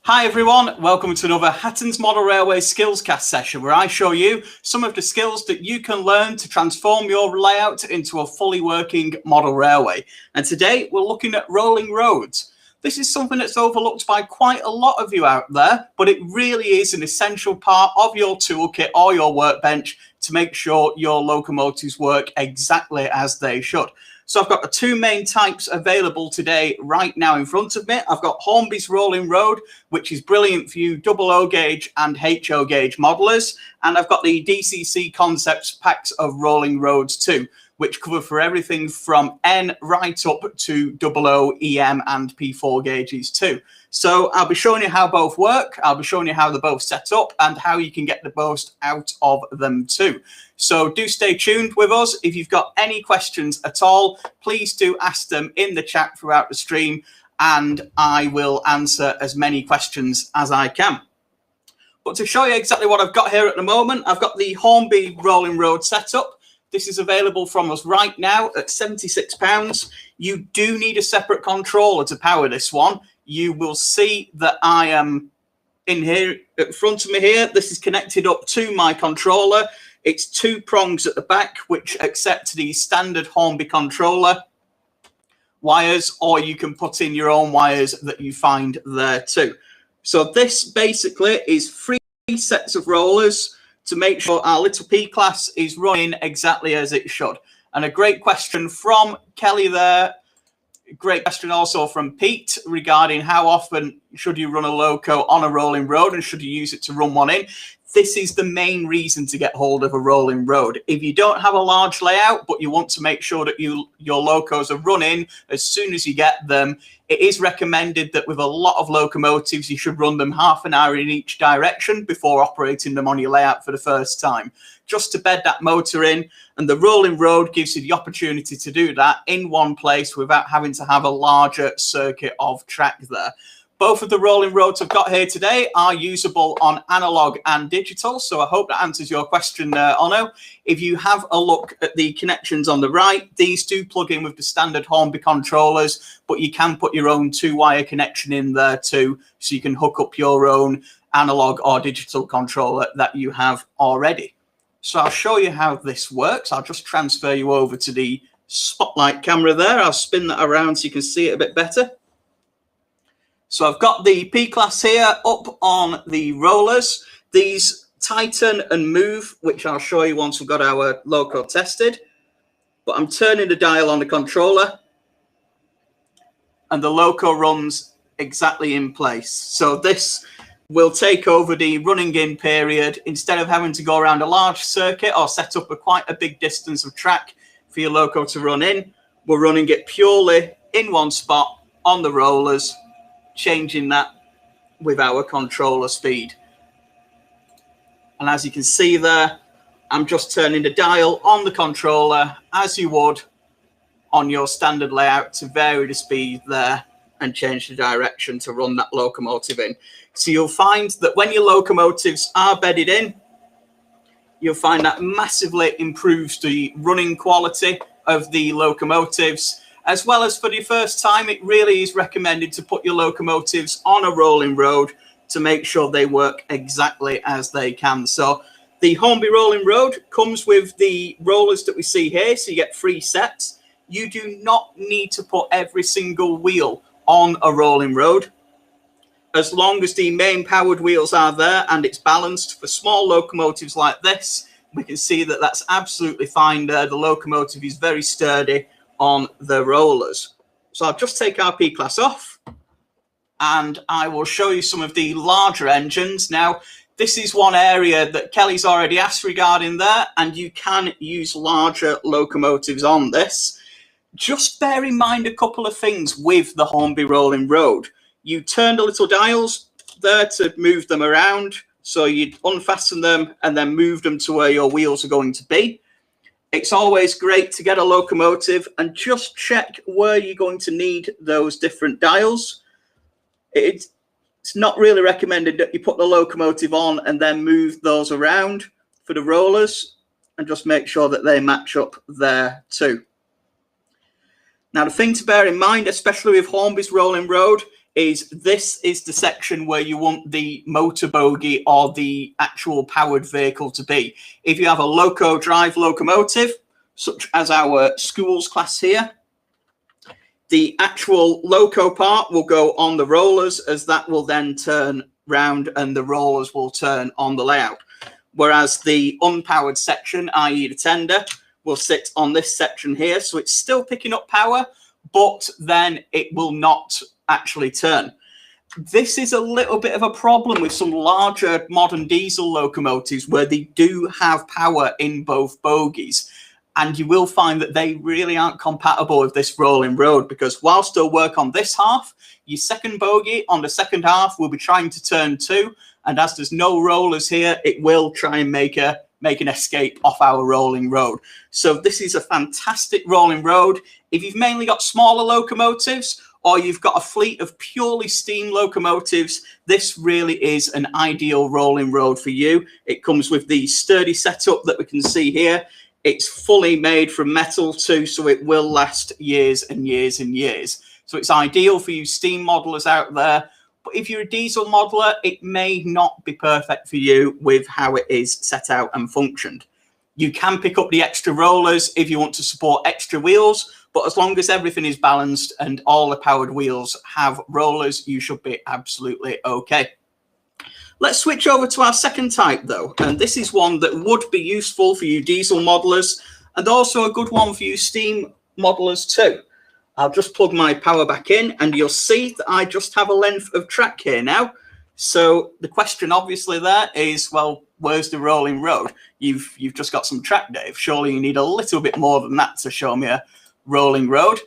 Hi everyone, welcome to another Hatton's Model Railway SkillsCast session where I show you some of the skills that you can learn to transform your layout into a fully working model railway. And today we're looking at rolling roads. This is something that's overlooked by quite a lot of you out there, but it really is an essential part of your toolkit or your workbench to make sure your locomotives work exactly as they should. So I've got the two main types available today right now in front of me. I've got Hornby's rolling road, which is brilliant for you OO gauge and HO gauge modelers. And I've got the DCC Concepts packs of rolling roads too, which cover for everything from N right up to OO, EM and P4 gauges too. So I'll be showing you how both work, I'll be showing you how they're both set up and how you can get the most out of them too. So do stay tuned with us. If you've got any questions at all, please do ask them in the chat throughout the stream and I will answer as many questions as I can. But to show you exactly what I've got here at the moment, I've got the Hornby rolling road setup. This is available from us right now at £76. You do need a separate controller to power this one. You will see that I am in here in front of me here. This is connected up to my controller. It's two prongs at the back, which accept the standard Hornby controller wires, or you can put in your own wires that you find there too. So this basically is 3 sets of rollers to make sure our little P-class is running exactly as it should. And a great question from Kelly there. Great question also from Pete regarding how often should you run a loco on a rolling road and should you use it to run one in? This is the main reason to get hold of a rolling road. If you don't have a large layout, but you want to make sure that your locos are running as soon as you get them, it is recommended that with a lot of locomotives, you should run them half an hour in each direction before operating them on your layout for the first time, just to bed that motor in. And the rolling road gives you the opportunity to do that in one place without having to have a larger circuit of track there. Both of the rolling roads I've got here today are usable on analog and digital. So I hope that answers your question, Ono. If you have a look at the connections on the right, these do plug in with the standard Hornby controllers, but you can put your own 2-wire connection in there too. So you can hook up your own analog or digital controller that you have already. So I'll show you how this works. I'll just transfer you over to the spotlight camera there. I'll spin that around so you can see it a bit better. So I've got the P-class here up on the rollers. These tighten and move, which I'll show you once we've got our loco tested. But I'm turning the dial on the controller and the loco runs exactly in place. So this will take over the running in period. Instead of having to go around a large circuit or set up quite a big distance of track for your loco to run in, we're running it purely in one spot on the rollers, changing that with our controller speed. And as you can see there, I'm just turning the dial on the controller as you would on your standard layout to vary the speed there and change the direction to run that locomotive in. So you'll find that when your locomotives are bedded in, you'll find that massively improves the running quality of the locomotives. As well as for the first time, it really is recommended to put your locomotives on a rolling road to make sure they work exactly as they can. So the Hornby rolling road comes with the rollers that we see here. So you get 3 sets. You do not need to put every single wheel on a rolling road. As long as the main powered wheels are there and it's balanced for small locomotives like this, we can see that that's absolutely fine there. The locomotive is very sturdy on the rollers. So I'll just take our P-class off and I will show you some of the larger engines. Now, this is one area that Kelly's already asked regarding there, and you can use larger locomotives on this. Just bear in mind a couple of things with the Hornby rolling road. You turn the little dials there to move them around. So you unfasten them and then move them to where your wheels are going to be. It's always great to get a locomotive and just check where you're going to need those different dials. It's not really recommended that you put the locomotive on and then move those around for the rollers, and just make sure that they match up there too. Now, the thing to bear in mind, especially with Hornby's rolling road, is this is the section where you want the motor bogie or the actual powered vehicle to be. If you have a loco drive locomotive, such as our schools class here, the actual loco part will go on the rollers, as that will then turn round and the rollers will turn on the layout. Whereas the unpowered section, i.e. the tender, will sit on this section here. So it's still picking up power, but then it will not actually turn. This is a little bit of a problem with some larger modern diesel locomotives where they do have power in both bogies. And you will find that they really aren't compatible with this rolling road, because whilst they'll work on this half, your second bogie on the second half will be trying to turn too. And as there's no rollers here, it will try and make an escape off our rolling road. So this is a fantastic rolling road. If you've mainly got smaller locomotives, or you've got a fleet of purely steam locomotives, this really is an ideal rolling road for you. It comes with the sturdy setup that we can see here. It's fully made from metal too, so it will last years and years and years. So it's ideal for you steam modelers out there. But if you're a diesel modeler, it may not be perfect for you with how it is set out and functioned. You can pick up the extra rollers if you want to support extra wheels, but as long as everything is balanced and all the powered wheels have rollers, you should be absolutely okay. Let's switch over to our second type though, and this is one that would be useful for you diesel modelers and also a good one for you steam modelers too. I'll just plug my power back in and you'll see that I just have a length of track here now. So the question obviously there is, well, where's the rolling road? You've just got some track, Dave. Surely you need a little bit more than that to show me a rolling road.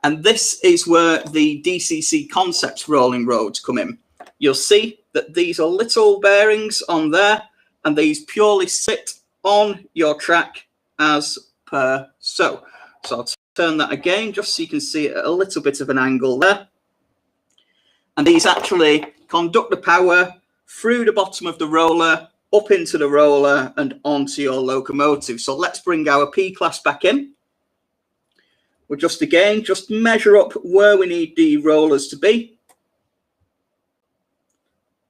And this is where the DCC Concepts rolling roads come in. You'll see that these are little bearings on there, and these purely sit on your track as per so. So I'll turn that again just so you can see it at a little bit of an angle there. And these actually conduct the power through the bottom of the roller, up into the roller and onto your locomotive. So let's bring our P-class back in. We'll just measure up where we need the rollers to be.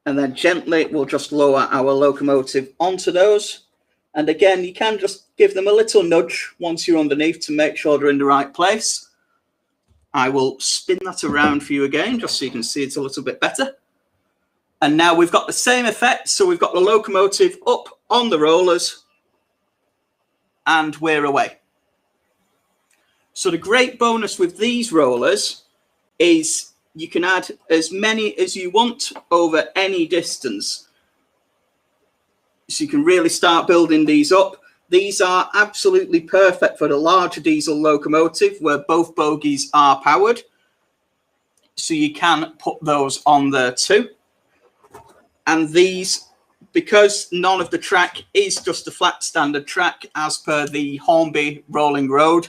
And then gently we'll just lower our locomotive onto those. And again, you can just give them a little nudge once you're underneath to make sure they're in the right place. I will spin that around for you again, just so you can see it a little bit better. And now we've got the same effect. So we've got the locomotive up on the rollers and we're away. So the great bonus with these rollers is you can add as many as you want over any distance. So you can really start building these up. These are absolutely perfect for the larger diesel locomotive where both bogies are powered. So you can put those on there too. And these, because none of the track is just a flat standard track as per the Hornby rolling road,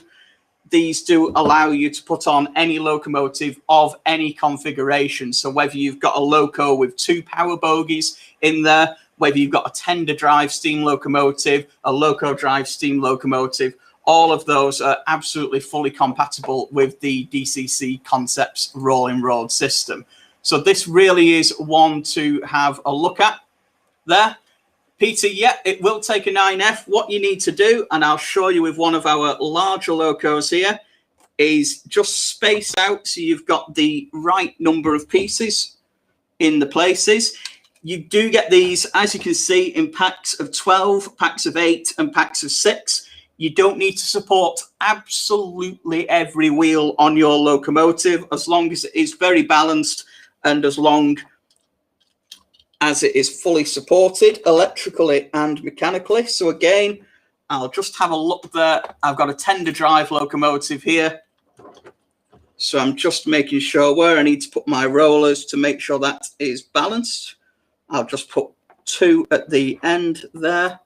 these do allow you to put on any locomotive of any configuration. So whether you've got a loco with 2 power bogies in there, whether you've got a tender drive steam locomotive, a loco drive steam locomotive, all of those are absolutely fully compatible with the DCC Concepts rolling road system. So this really is one to have a look at there. Peter, yeah, it will take a 9F. What you need to do, and I'll show you with one of our larger locos here, is just space out so you've got the right number of pieces in the places. You do get these, as you can see, in packs of 12, packs of 8, and packs of 6. You don't need to support absolutely every wheel on your locomotive, as long as it is very balanced and as long as it is fully supported electrically and mechanically. So again, I'll just have a look there. I've got a tender drive locomotive here. So I'm just making sure where I need to put my rollers to make sure that is balanced. I'll just put 2 at the end there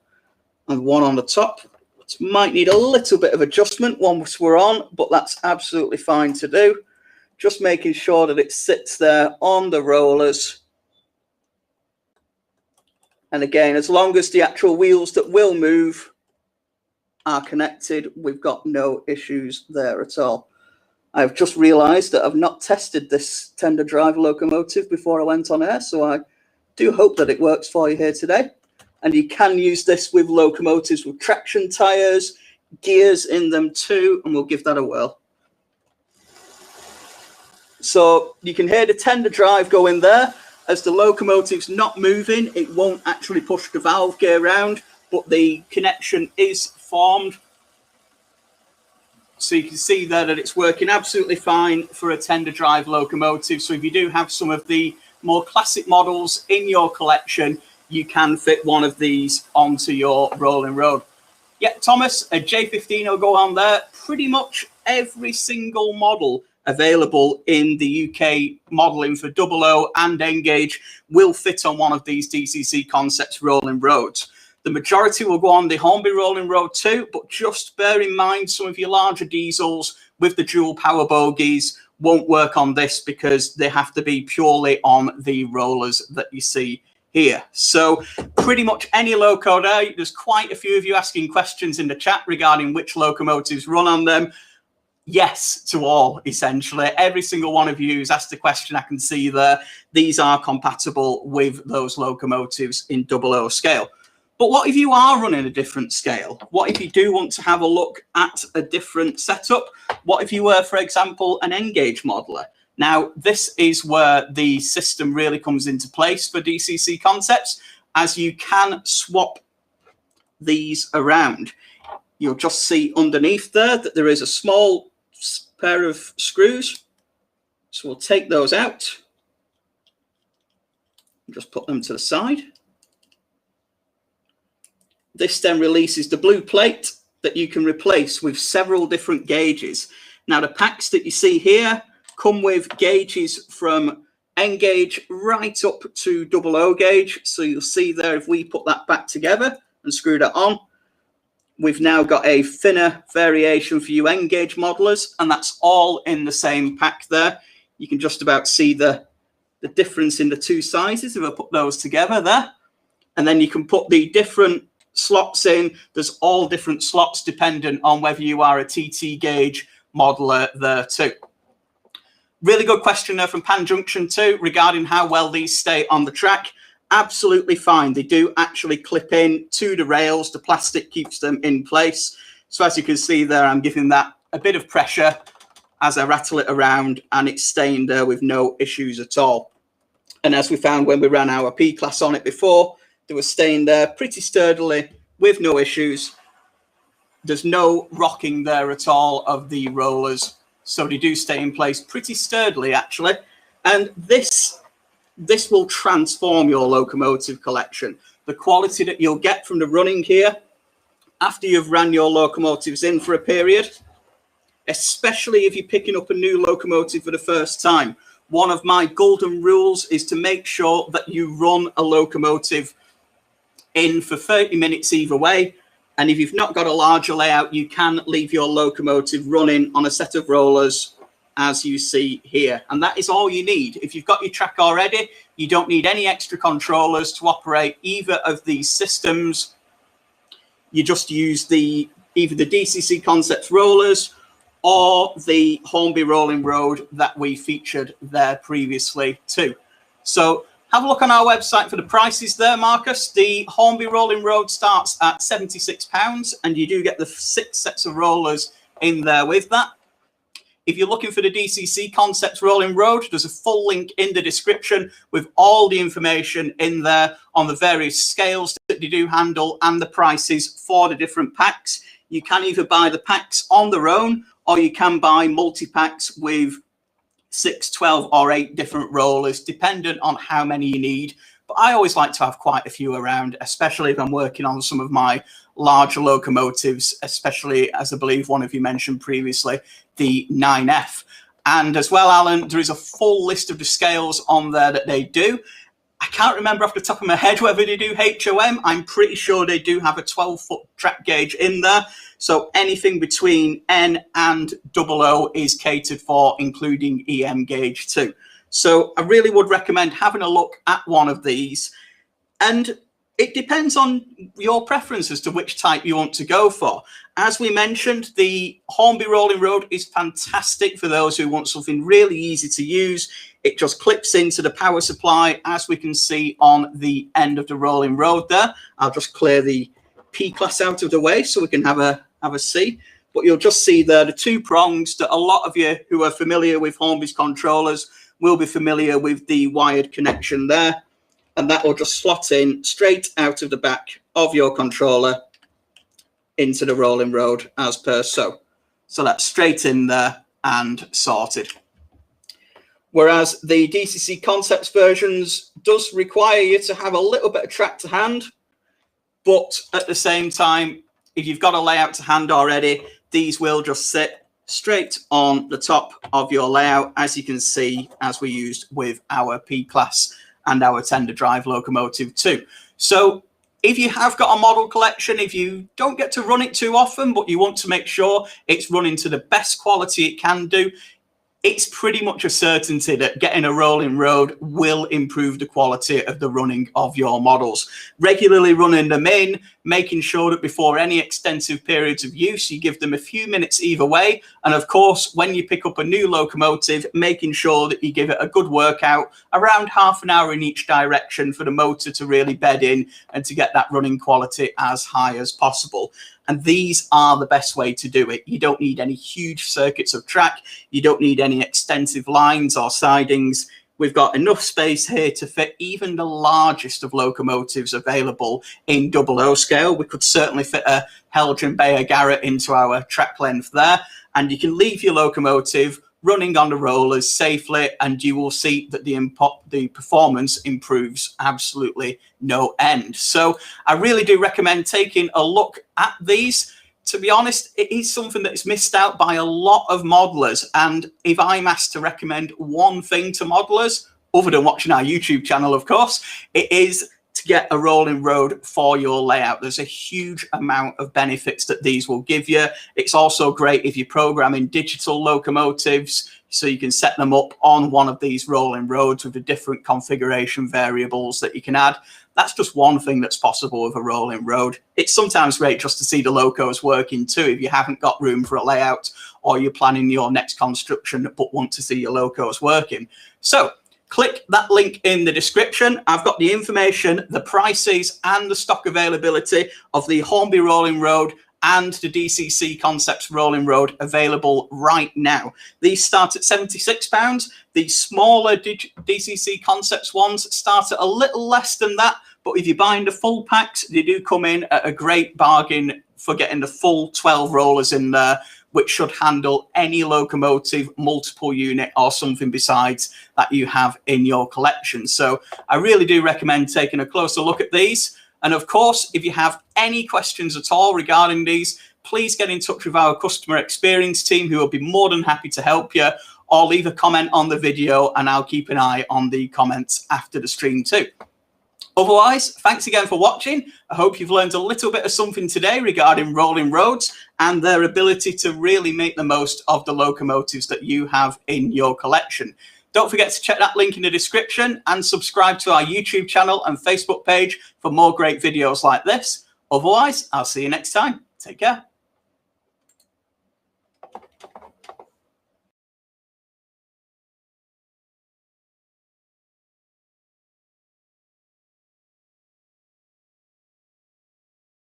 and 1 on the top. It might need a little bit of adjustment once we're on, but that's absolutely fine to do. Just making sure that it sits there on the rollers. And again, as long as the actual wheels that will move are connected, we've got no issues there at all. I've just realised that I've not tested this tender drive locomotive before I went on air, so I do hope that it works for you here today. And you can use this with locomotives with traction tyres, gears in them too, and we'll give that a whirl. So you can hear the tender drive go in there. As the locomotive's not moving, it won't actually push the valve gear round, but the connection is formed. So you can see there that it's working absolutely fine for a tender drive locomotive. So if you do have some of the more classic models in your collection, you can fit one of these onto your rolling road. Yeah, Thomas, a J15 will go on there. Pretty much every single model available in the UK modelling for 00 and Engage will fit on one of these DCC Concepts rolling roads. The majority will go on the Hornby rolling road too, but just bear in mind some of your larger diesels with the dual power bogies won't work on this because they have to be purely on the rollers that you see here. So pretty much any loco there. There's quite a few of you asking questions in the chat regarding which locomotives run on them. Yes to all, essentially. Every single one of you who's asked a question, I can see there, these are compatible with those locomotives in 00 scale. But what if you are running a different scale? What if you do want to have a look at a different setup? What if you were, for example, an Engage modeler? Now, this is where the system really comes into place for DCC Concepts, as you can swap these around. You'll just see underneath there that there is a small pair of screws. So we'll take those out and just put them to the side. This then releases the blue plate that you can replace with several different gauges. Now, the packs that you see here come with gauges from Engage right up to 00 gauge. So you'll see there, if we put that back together and screw that on, we've now got a thinner variation for you Engage modelers, and that's all in the same pack there. You can just about see the difference in the two sizes if I put those together there. And then you can put the different slots in. There's all different slots dependent on whether you are a TT gauge modeler there too. Really good question there from Pan Junction too regarding how well these stay on the track. Absolutely fine. They do actually clip in to the rails. The plastic keeps them in place. So as you can see there, I'm giving that a bit of pressure as I rattle it around, and it's staying there with no issues at all. And as we found when we ran our P class on it before, they were staying there pretty sturdily with no issues. There's no rocking there at all of the rollers. So they do stay in place pretty sturdily, actually. And this will transform your locomotive collection. The quality that you'll get from the running here after you've ran your locomotives in for a period, especially if you're picking up a new locomotive for the first time. One of my golden rules is to make sure that you run a locomotive in for 30 minutes either way. And if you've not got a larger layout, you can leave your locomotive running on a set of rollers as you see here. And that is all you need. If you've got your track already, you don't need any extra controllers to operate either of these systems. You just use either the DCC Concepts rollers or the Hornby rolling road that we featured there previously too. So have a look on our website for the prices there, Marcus. The Hornby rolling road starts at £76, and you do get the 6 sets of rollers in there with that. If you're looking for the DCC Concepts rolling road, there's a full link in the description with all the information in there on the various scales that they do handle and the prices for the different packs. You can either buy the packs on their own, or you can buy multi-packs with 6, 12 or 8 different rollers, dependent on how many you need. But I always like to have quite a few around, especially if I'm working on some of my larger locomotives, especially, as I believe one of you mentioned previously, the 9F. And as well, Alan, there is a full list of the scales on there that they do. I can't remember off the top of my head whether they do HOM. I'm pretty sure they do have a 12-foot track gauge in there. So anything between N and 00 is catered for, including EM gauge too. So I really would recommend having a look at one of these. And it depends on your preference as to which type you want to go for. As we mentioned, the Hornby rolling road is fantastic for those who want something really easy to use. It just clips into the power supply, as we can see on the end of the rolling road there. I'll just clear the P-class out of the way so we can have a see. But you'll just see there the two prongs that a lot of you who are familiar with Hornby's controllers will be familiar with the wired connection there. And that will just slot in straight out of the back of your controller into the rolling road as per so. So that's straight in there and sorted. Whereas the DCC Concepts versions does require you to have a little bit of track to hand, but at the same time, if you've got a layout to hand already, these will just sit straight on the top of your layout, as you can see, as we used with our P-Class and our tender drive locomotive too. So if you have got a model collection, if you don't get to run it too often, but you want to make sure it's running to the best quality it can do, it's pretty much a certainty that getting a rolling road will improve the quality of the running of your models. Regularly running them in, making sure that before any extensive periods of use, you give them a few minutes either way. And of course, when you pick up a new locomotive, making sure that you give it a good workout, around half an hour in each direction for the motor to really bed in and to get that running quality as high as possible. And these are the best way to do it. You don't need any huge circuits of track. You don't need any extensive lines or sidings. We've got enough space here to fit even the largest of locomotives available in 00 scale. We could certainly fit a Helgen Bayer Garrett into our track length there. And you can leave your locomotive running on the rollers safely, and you will see that the performance improves absolutely no end. So I really do recommend taking a look at these. To be honest, it is something that is missed out by a lot of modelers. And if I'm asked to recommend one thing to modelers, other than watching our YouTube channel, of course, it is to get a rolling road for your layout. There's a huge amount of benefits that these will give you. It's also great if you're programming digital locomotives, so you can set them up on one of these rolling roads with the different configuration variables that you can add. That's just one thing that's possible with a rolling road. It's sometimes great just to see the locos working too if you haven't got room for a layout or you're planning your next construction but want to see your locos working. So click that link in the description. I've got the information, the prices and the stock availability of the Hornby rolling road and the DCC Concepts rolling road available right now. These start at £76. The smaller DCC Concepts ones start at a little less than that, but if you're buying the full packs, they do come in at a great bargain for getting the full 12 rollers in there, which should handle any locomotive, multiple unit or something besides that you have in your collection. So I really do recommend taking a closer look at these. And of course, if you have any questions at all regarding these, please get in touch with our customer experience team, who will be more than happy to help you, or leave a comment on the video and I'll keep an eye on the comments after the stream too. Otherwise, thanks again for watching. I hope you've learned a little bit of something today regarding rolling roads and their ability to really make the most of the locomotives that you have in your collection. Don't forget to check that link in the description and subscribe to our YouTube channel and Facebook page for more great videos like this. Otherwise, I'll see you next time. Take care.